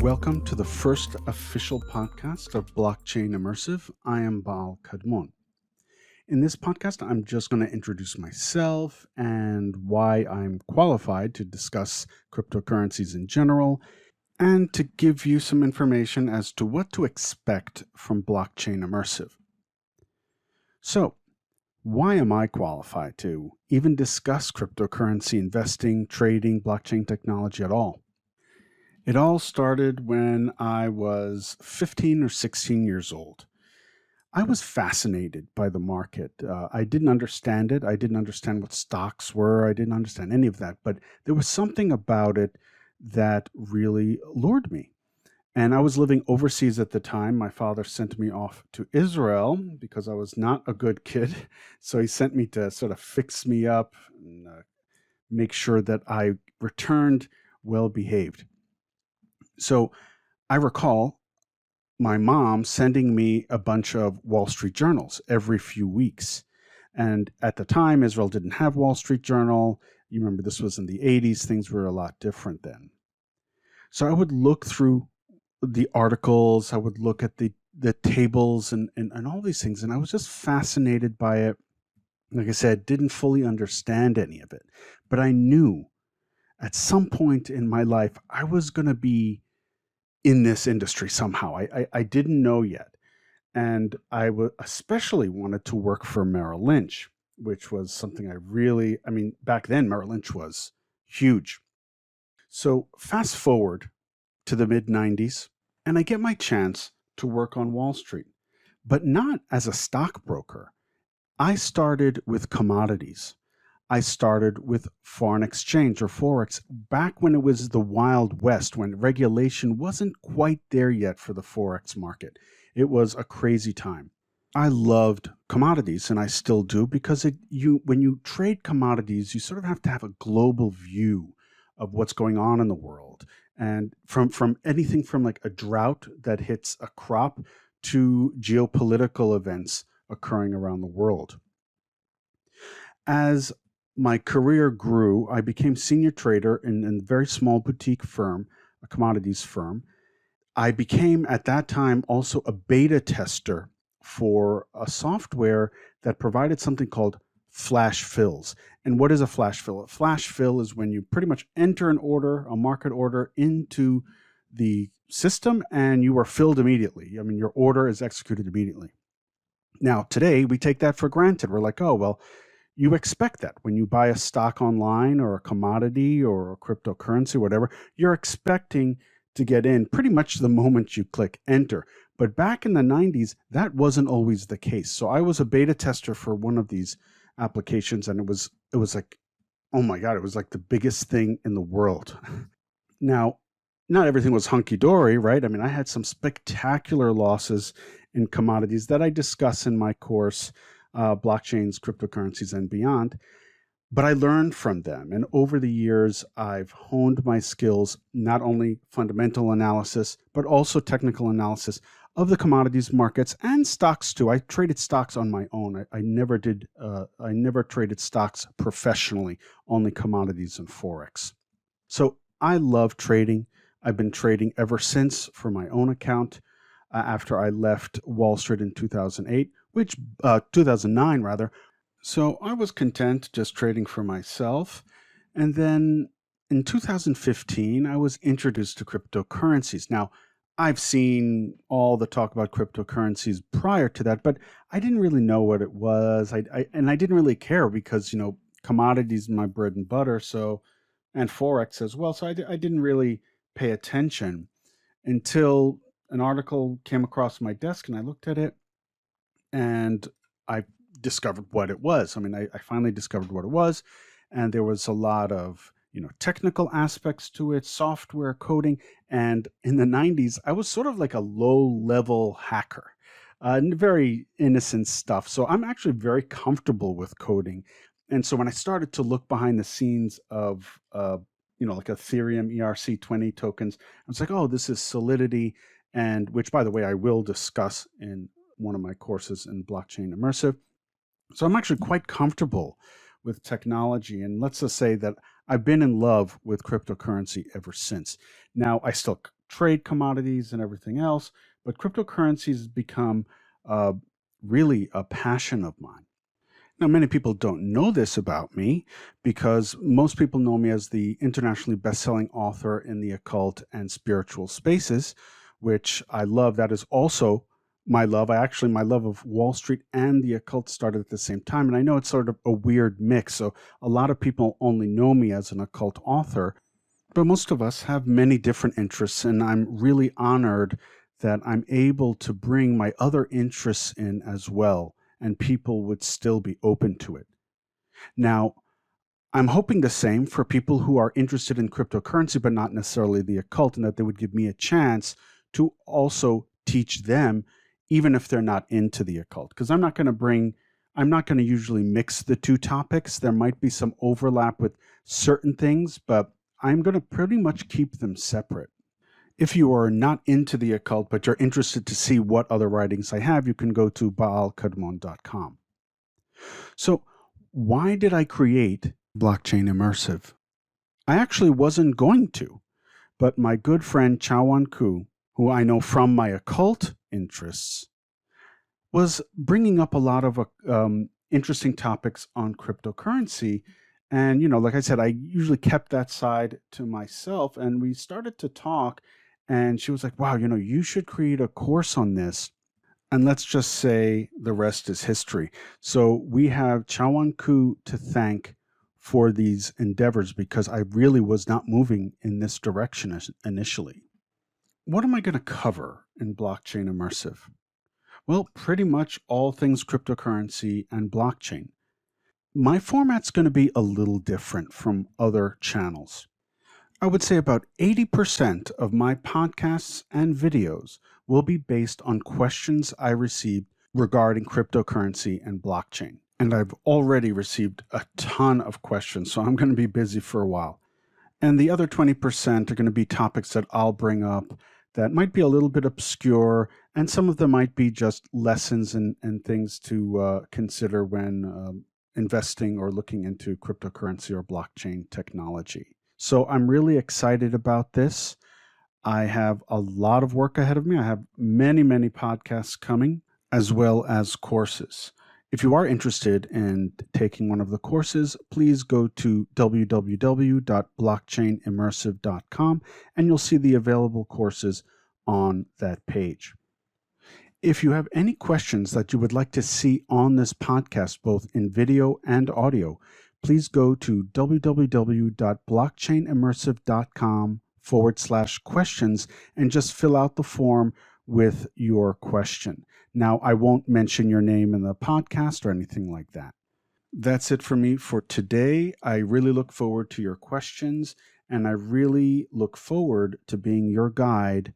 Welcome to the first official podcast of Blockchain Immersive. I am Baal Kadmon. In this podcast, I'm just going to introduce myself and why I'm qualified to discuss cryptocurrencies in general, and to give you some information as to what to expect from Blockchain Immersive. So, why am I qualified to even discuss cryptocurrency investing, trading, blockchain technology at all? It all started when I was 15 or 16 years old. I was fascinated by the market. I didn't understand it. I didn't understand what stocks were. I didn't understand any of that. But there was something about it that really lured me. And I was living overseas at the time. My father sent me off to Israel because I was not a good kid. So he sent me to sort of fix me up and make sure that I returned well behaved. So I recall my mom sending me a bunch of Wall Street journals every few weeks. And at the time, Israel didn't have Wall Street Journal. You remember this was in the 80s. Things were a lot different then. So I would look through the articles. I would look at the tables and all these things. And I was just fascinated by it. Like I said, didn't fully understand any of it. But I knew at some point in my life, I was going to be in this industry somehow. I didn't know yet. And I especially wanted to work for Merrill Lynch, which was something back then Merrill Lynch was huge. So fast forward to the mid 90s, and I get my chance to work on Wall Street, but not as a stockbroker. I started with commodities. I started with foreign exchange or Forex back when it was the Wild West, when regulation wasn't quite there yet for the Forex market. It was a crazy time. I loved commodities, and I still do, because when you trade commodities, you sort of have to have a global view of what's going on in the world. And from anything from like a drought that hits a crop to geopolitical events occurring around the world. As my career grew, I became senior trader in a very small boutique firm, a commodities firm. I became, at that time, also a beta tester for a software that provided something called flash fills. And what is a flash fill? A flash fill is when you pretty much enter an order, a market order, into the system, and you are filled immediately. I mean, your order is executed immediately. Now, today, we take that for granted. We're like, oh, well, you expect that when you buy a stock online or a commodity or a cryptocurrency, whatever, you're expecting to get in pretty much the moment you click enter. But back in the 90s, that wasn't always the case. So I was a beta tester for one of these applications, and it was like, oh my God, it was like the biggest thing in the world. Now, not everything was hunky-dory, right? I mean, I had some spectacular losses in commodities that I discuss in my course, Blockchains, Cryptocurrencies, and Beyond. But I learned from them. And over the years, I've honed my skills, not only fundamental analysis, but also technical analysis of the commodities markets and stocks too. I traded stocks on my own. I never traded stocks professionally, only commodities and Forex. So I love trading. I've been trading ever since for my own account after I left Wall Street in 2009 rather. So I was content just trading for myself. And then in 2015, I was introduced to cryptocurrencies. Now, I've seen all the talk about cryptocurrencies prior to that, but I didn't really know what it was. I didn't really care because, commodities are my bread and butter. So, and Forex as well. So I didn't really pay attention until an article came across my desk and I looked at it and I discovered what it was. I mean, I finally discovered what it was, and there was a lot of technical aspects to it, software coding. And in the 90s, I was sort of like a low-level hacker, very innocent stuff. So I'm actually very comfortable with coding. And so when I started to look behind the scenes of like Ethereum ERC20 tokens, I was like, oh, this is Solidity, and which, by the way, I will discuss in one of my courses in Blockchain Immersive. So I'm actually quite comfortable with technology. And let's just say that I've been in love with cryptocurrency ever since. Now, I still trade commodities and everything else, but cryptocurrencies has become really a passion of mine. Now, many people don't know this about me because most people know me as the internationally best-selling author in the occult and spiritual spaces, which I love. That is also my love. My love of Wall Street and the occult started at the same time. And I know it's sort of a weird mix. So a lot of people only know me as an occult author, but most of us have many different interests. And I'm really honored that I'm able to bring my other interests in as well, and people would still be open to it. Now, I'm hoping the same for people who are interested in cryptocurrency, but not necessarily the occult, and that they would give me a chance to also teach them, even if they're not into the occult. Because I'm not going to usually mix the two topics. There might be some overlap with certain things, but I'm going to pretty much keep them separate. If you are not into the occult, but you're interested to see what other writings I have, you can go to baalkadmon.com. So why did I create Blockchain Immersive? I actually wasn't going to, but my good friend Chawan Ku, who I know from my occult interests, was bringing up a lot of interesting topics on cryptocurrency. And, like I said, I usually kept that side to myself. And we started to talk, and she was like, wow, you should create a course on this. And let's just say the rest is history. So we have Chawan Ku to thank for these endeavors, because I really was not moving in this direction initially. What am I going to cover in Blockchain Immersive? Well, pretty much all things cryptocurrency and blockchain. My format's going to be a little different from other channels. I would say about 80% of my podcasts and videos will be based on questions I received regarding cryptocurrency and blockchain. And I've already received a ton of questions, so I'm going to be busy for a while. And the other 20% are going to be topics that I'll bring up that might be a little bit obscure, and some of them might be just lessons and things to consider when investing or looking into cryptocurrency or blockchain technology. So I'm really excited about this. I have a lot of work ahead of me. I have many, many podcasts coming, as well as courses. If you are interested in taking one of the courses, please go to www.blockchainimmersive.com, and you'll see the available courses on that page. If you have any questions that you would like to see on this podcast, both in video and audio, please go to www.blockchainimmersive.com/questions and just fill out the form with your question. Now, I won't mention your name in the podcast or anything like that. That's it for me for today. I really look forward to your questions, and I really look forward to being your guide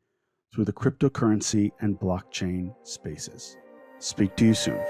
through the cryptocurrency and blockchain spaces. Speak to you soon.